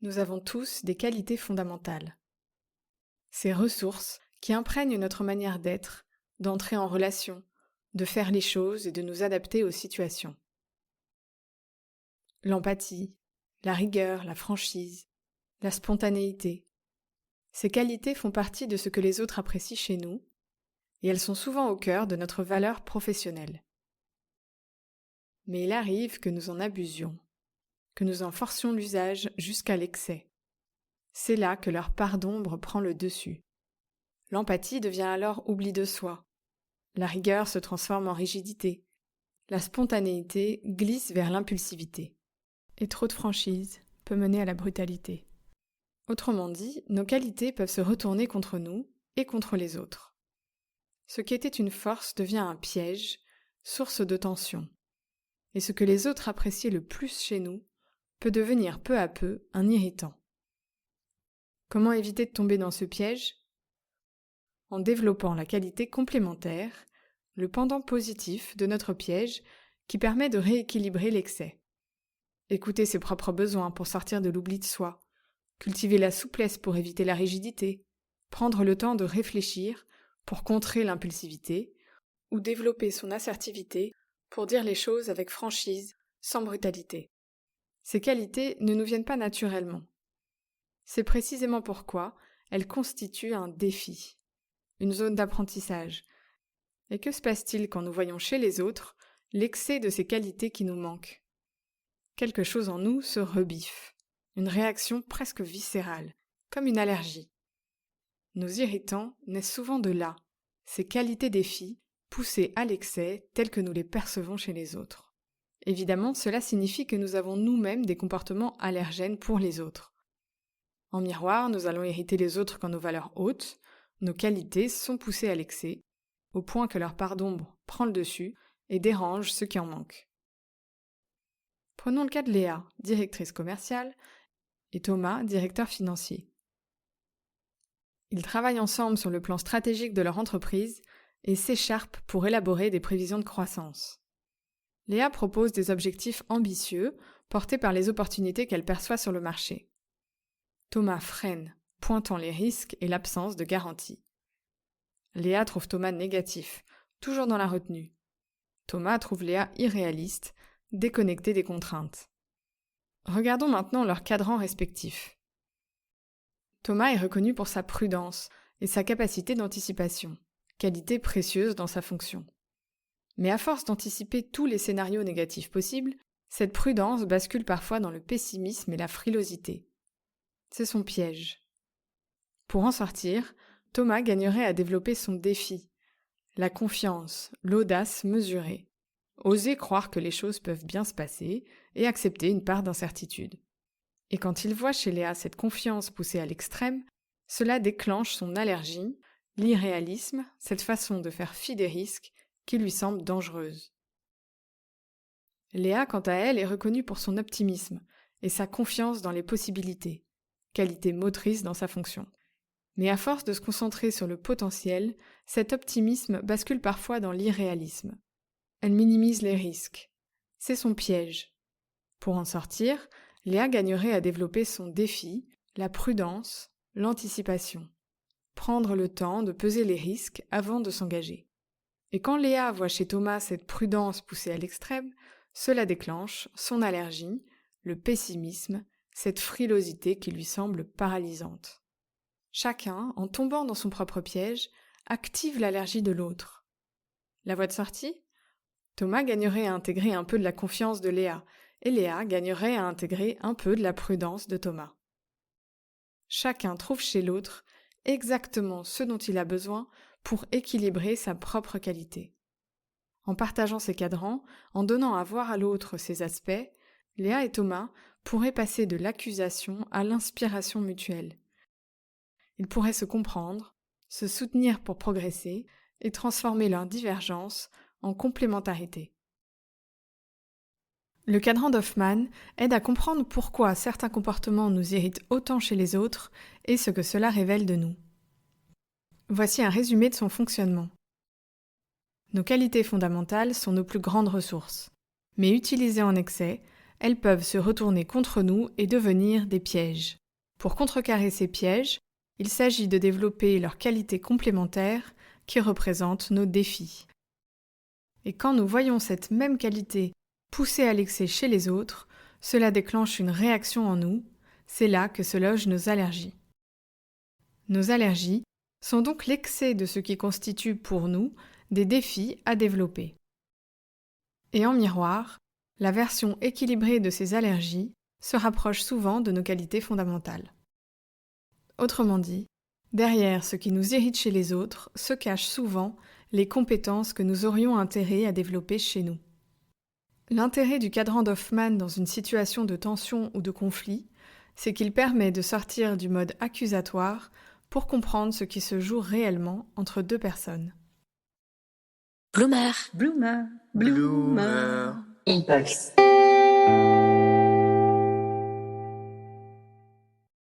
Nous avons tous des qualités fondamentales. Ces ressources qui imprègnent notre manière d'être, d'entrer en relation, de faire les choses et de nous adapter aux situations. L'empathie, la rigueur, la franchise, la spontanéité. Ces qualités font partie de ce que les autres apprécient chez nous, et elles sont souvent au cœur de notre valeur professionnelle. Mais il arrive que nous en abusions, que nous en forcions l'usage jusqu'à l'excès. C'est là que leur part d'ombre prend le dessus. L'empathie devient alors oubli de soi. La rigueur se transforme en rigidité. La spontanéité glisse vers l'impulsivité. Et trop de franchise peut mener à la brutalité. Autrement dit, nos qualités peuvent se retourner contre nous et contre les autres. Ce qui était une force devient un piège, source de tension. Et ce que les autres appréciaient le plus chez nous peut devenir peu à peu un irritant. Comment éviter de tomber dans ce piège ? En développant la qualité complémentaire, le pendant positif de notre piège qui permet de rééquilibrer l'excès. Écouter ses propres besoins pour sortir de l'oubli de soi, cultiver la souplesse pour éviter la rigidité, prendre le temps de réfléchir pour contrer l'impulsivité, ou développer son assertivité pour dire les choses avec franchise, sans brutalité. Ces qualités ne nous viennent pas naturellement. C'est précisément pourquoi elles constituent un défi, une zone d'apprentissage. Et que se passe-t-il quand nous voyons chez les autres l'excès de ces qualités qui nous manquent ? Quelque chose en nous se rebiffe, une réaction presque viscérale, comme une allergie. Nos irritants naissent souvent de là, ces qualités défis, poussées à l'excès telles que nous les percevons chez les autres. Évidemment, cela signifie que nous avons nous-mêmes des comportements allergènes pour les autres. En miroir, nous allons irriter les autres quand nos valeurs hautes, nos qualités sont poussées à l'excès, au point que leur part d'ombre prend le dessus et dérange ceux qui en manquent. Prenons le cas de Léa, directrice commerciale, et Thomas, directeur financier. Ils travaillent ensemble sur le plan stratégique de leur entreprise et s'écharpent pour élaborer des prévisions de croissance. Léa propose des objectifs ambitieux, portés par les opportunités qu'elle perçoit sur le marché. Thomas freine, pointant les risques et l'absence de garantie. Léa trouve Thomas négatif, toujours dans la retenue. Thomas trouve Léa irréaliste, déconnectée des contraintes. Regardons maintenant leurs cadrans respectifs. Thomas est reconnu pour sa prudence et sa capacité d'anticipation, qualité précieuse dans sa fonction. Mais à force d'anticiper tous les scénarios négatifs possibles, cette prudence bascule parfois dans le pessimisme et la frilosité. C'est son piège. Pour en sortir, Thomas gagnerait à développer son défi, la confiance, l'audace mesurée, oser croire que les choses peuvent bien se passer et accepter une part d'incertitude. Et quand il voit chez Léa cette confiance poussée à l'extrême, cela déclenche son allergie, l'irréalisme, cette façon de faire fi des risques qui lui semble dangereuse. Léa, quant à elle, est reconnue pour son optimisme et sa confiance dans les possibilités, qualité motrice dans sa fonction. Mais à force de se concentrer sur le potentiel, cet optimisme bascule parfois dans l'irréalisme. Elle minimise les risques. C'est son piège. Pour en sortir, Léa gagnerait à développer son défi, la prudence, l'anticipation. Prendre le temps de peser les risques avant de s'engager. Et quand Léa voit chez Thomas cette prudence poussée à l'extrême, cela déclenche son allergie, le pessimisme, cette frilosité qui lui semble paralysante. Chacun, en tombant dans son propre piège, active l'allergie de l'autre. La voie de sortie ? Thomas gagnerait à intégrer un peu de la confiance de Léa, et Léa gagnerait à intégrer un peu de la prudence de Thomas. Chacun trouve chez l'autre exactement ce dont il a besoin pour équilibrer sa propre qualité. En partageant ces cadrans, en donnant à voir à l'autre ces aspects, Léa et Thomas pourraient passer de l'accusation à l'inspiration mutuelle. Ils pourraient se comprendre, se soutenir pour progresser et transformer leurs divergences en complémentarité. Le cadran d'Hoffman aide à comprendre pourquoi certains comportements nous irritent autant chez les autres et ce que cela révèle de nous. Voici un résumé de son fonctionnement. Nos qualités fondamentales sont nos plus grandes ressources, mais utilisées en excès, elles peuvent se retourner contre nous et devenir des pièges. Pour contrecarrer ces pièges, il s'agit de développer leurs qualités complémentaires qui représentent nos défis. Et quand nous voyons cette même qualité poussée à l'excès chez les autres, cela déclenche une réaction en nous, c'est là que se logent nos allergies. Nos allergies sont donc l'excès de ce qui constitue pour nous des défis à développer. Et en miroir, la version équilibrée de ces allergies se rapproche souvent de nos qualités fondamentales. Autrement dit, derrière ce qui nous irrite chez les autres se cachent souvent les compétences que nous aurions intérêt à développer chez nous. L'intérêt du cadran d'Hoffman dans une situation de tension ou de conflit, c'est qu'il permet de sortir du mode accusatoire pour comprendre ce qui se joue réellement entre deux personnes. Bloomer. Bloomer. Impulse.